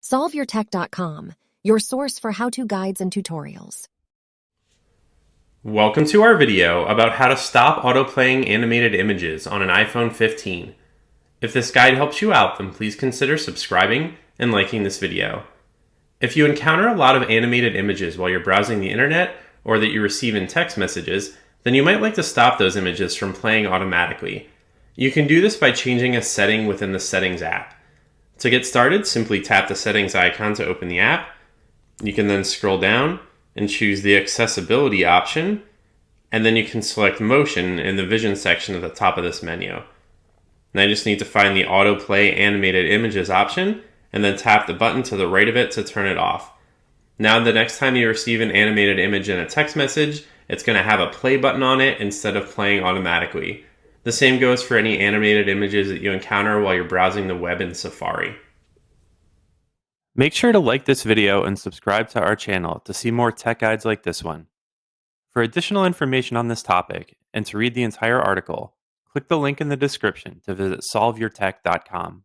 SolveYourTech.com, your source for how-to guides and tutorials. Welcome to our video about how to stop autoplaying animated images on an iPhone 15. If this guide helps you out, then please consider subscribing and liking this video. If you encounter a lot of animated images while you're browsing the internet or that you receive in text messages, then you might like to stop those images from playing automatically. You can do this by changing a setting within the Settings app. To get started, simply tap the Settings icon to open the app. You can then scroll down and choose the Accessibility option, and then you can select Motion in the Vision section at the top of this menu. Now you just need to find the Autoplay Animated Images option, and then tap the button to the right of it to turn it off. Now the next time you receive an animated image in a text message, it's going to have a play button on it instead of playing automatically. The same goes for any animated images that you encounter while you're browsing the web in Safari. Make sure to like this video and subscribe to our channel to see more tech guides like this one. For additional information on this topic and to read the entire article, click the link in the description to visit solveyourtech.com.